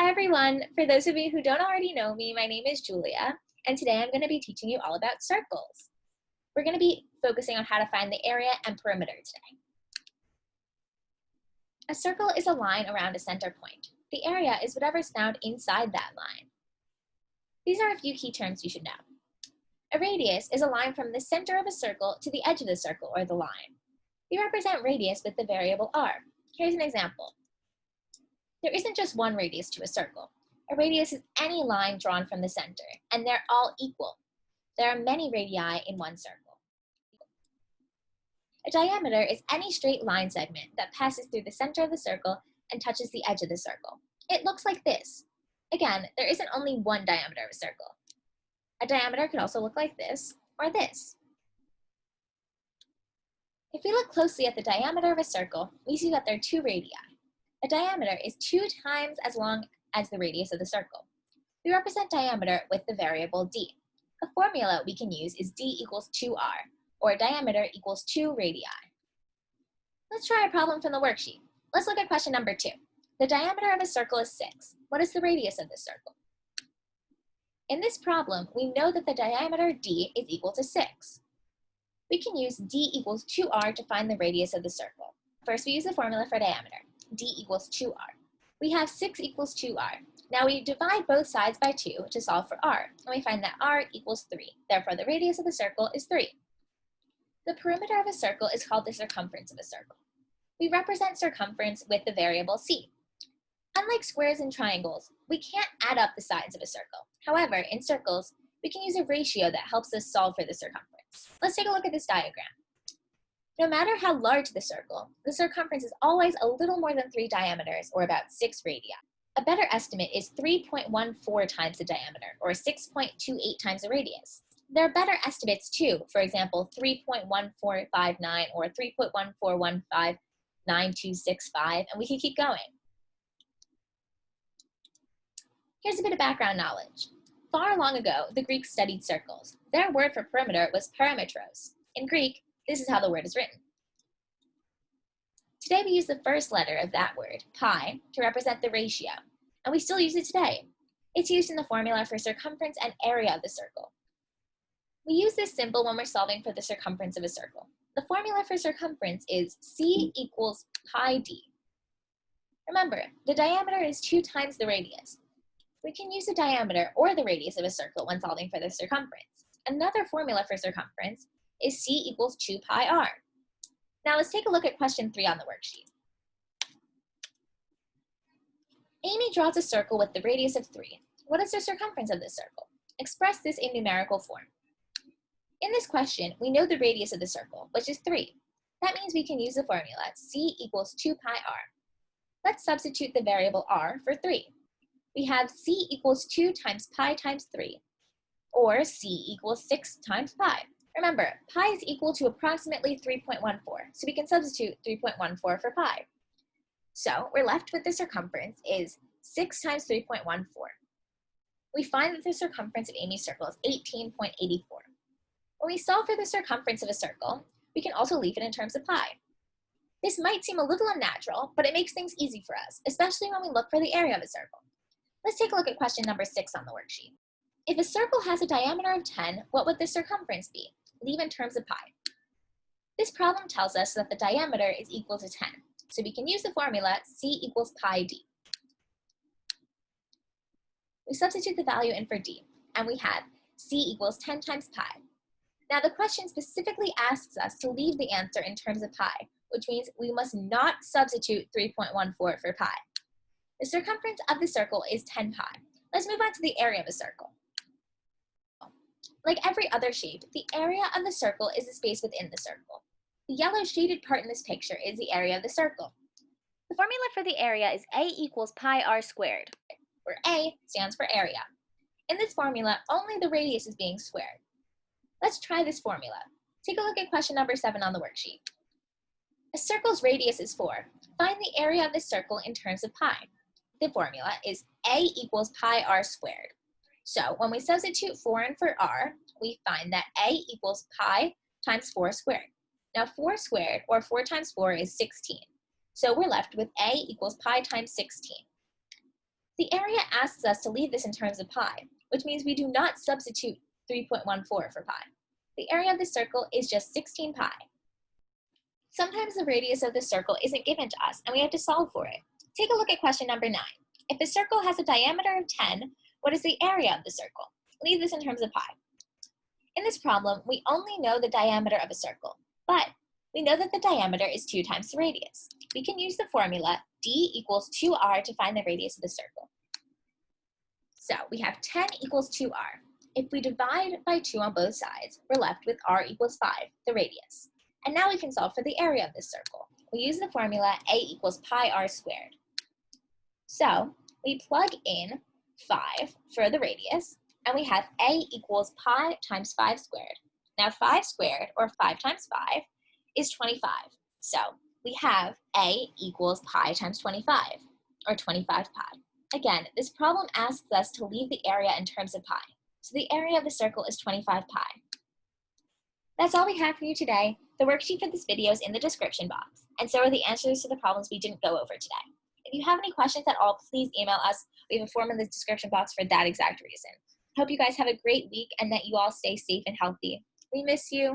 Hi everyone! For those of you who don't already know me, my name is Julia, and today I'm going to be teaching you all about circles. We're going to be focusing on how to find the area and perimeter today. A circle is a line around a center point. The area is whatever's found inside that line. These are a few key terms you should know. A radius is a line from the center of a circle to the edge of the circle, or the line. We represent radius with the variable r. Here's an example. There isn't just one radius to a circle. A radius is any line drawn from the center, and they're all equal. There are many radii in one circle. A diameter is any straight line segment that passes through the center of the circle and touches the edge of the circle. It looks like this. Again, there isn't only one diameter of a circle. A diameter could also look like this, or this. If we look closely at the diameter of a circle, we see that there are two radii. A diameter is 2 times as long as the radius of the circle. We represent diameter with the variable d. A formula we can use is d equals 2r, or diameter equals 2 radii. Let's try a problem from the worksheet. Let's look at question number 2. The diameter of a circle is 6. What is the radius of this circle? In this problem, we know that the diameter d is equal to 6. We can use d equals 2r to find the radius of the circle. First, we use the formula for diameter. D equals 2r. We have 6 equals 2r. Now we divide both sides by 2 to solve for r, and we find that r equals 3. Therefore, the radius of the circle is 3. The perimeter of a circle is called the circumference of a circle. We represent circumference with the variable c. Unlike squares and triangles, we can't add up the sides of a circle. However, in circles, we can use a ratio that helps us solve for the circumference. Let's take a look at this diagram. No matter how large the circumference is always a little more than 3 diameters, or about 6 radii. A better estimate is 3.14 times the diameter, or 6.28 times the radius. There are better estimates too, for example, 3.1459 or 3.14159265, and we can keep going. Here's a bit of background knowledge. Far long ago, the Greeks studied circles. Their word for perimeter was perimetros. In Greek, this is how the word is written. Today we use the first letter of that word, pi, to represent the ratio, and we still use it today. It's used in the formula for circumference and area of the circle. We use this symbol when we're solving for the circumference of a circle. The formula for circumference is c equals pi d. Remember, the diameter is 2 times the radius. We can use the diameter or the radius of a circle when solving for the circumference. Another formula for circumference is c equals 2 pi r. Now let's take a look at question 3 on the worksheet. Amy draws a circle with the radius of 3. What is the circumference of this circle? Express this in numerical form. In this question, we know the radius of the circle, which is 3. That means we can use the formula c equals 2 pi r. Let's substitute the variable r for 3. We have c equals 2 times pi times 3, or c equals 6 times pi. Remember, pi is equal to approximately 3.14, so we can substitute 3.14 for pi. So we're left with the circumference is 6 times 3.14. We find that the circumference of Amy's circle is 18.84. When we solve for the circumference of a circle, we can also leave it in terms of pi. This might seem a little unnatural, but it makes things easy for us, especially when we look for the area of a circle. Let's take a look at question number 6 on the worksheet. If a circle has a diameter of 10, what would the circumference be? Leave in terms of pi. This problem tells us that the diameter is equal to 10, so we can use the formula c equals pi d. We substitute the value in for d, and we have c equals 10 times pi. Now the question specifically asks us to leave the answer in terms of pi, which means we must not substitute 3.14 for pi. The circumference of the circle is 10 pi. Let's move on to the area of a circle. Like every other shape, the area of the circle is the space within the circle. The yellow shaded part in this picture is the area of the circle. The formula for the area is a equals pi r squared, where a stands for area. In this formula, only the radius is being squared. Let's try this formula. Take a look at question number 7 on the worksheet. A circle's radius is 4. Find the area of the circle in terms of pi. The formula is a equals pi r squared. So when we substitute 4 in for r, we find that a equals pi times 4 squared. Now 4 squared, or 4 times 4, is 16. So we're left with a equals pi times 16. The area asks us to leave this in terms of pi, which means we do not substitute 3.14 for pi. The area of the circle is just 16 pi. Sometimes the radius of the circle isn't given to us, and we have to solve for it. Take a look at question number 9. If the circle has a diameter of 10, what is the area of the circle? Leave this in terms of pi. In this problem, we only know the diameter of a circle, but we know that the diameter is 2 times the radius. We can use the formula d equals 2r to find the radius of the circle. So we have 10 equals 2r. If we divide by 2 on both sides, we're left with r equals 5, the radius. And now we can solve for the area of this circle. We use the formula a equals pi r squared. So we plug in 5 for the radius, and we have a equals pi times 5 squared. Now 5 squared, or 5 times 5, is 25. So we have a equals pi times 25, or 25 pi. Again, this problem asks us to leave the area in terms of pi. So the area of the circle is 25 pi. That's all we have for you today. The worksheet for this video is in the description box, and so are the answers to the problems we didn't go over today. If you have any questions at all, please email us. We have a form in the description box for that exact reason. Hope you guys have a great week and that you all stay safe and healthy. We miss you.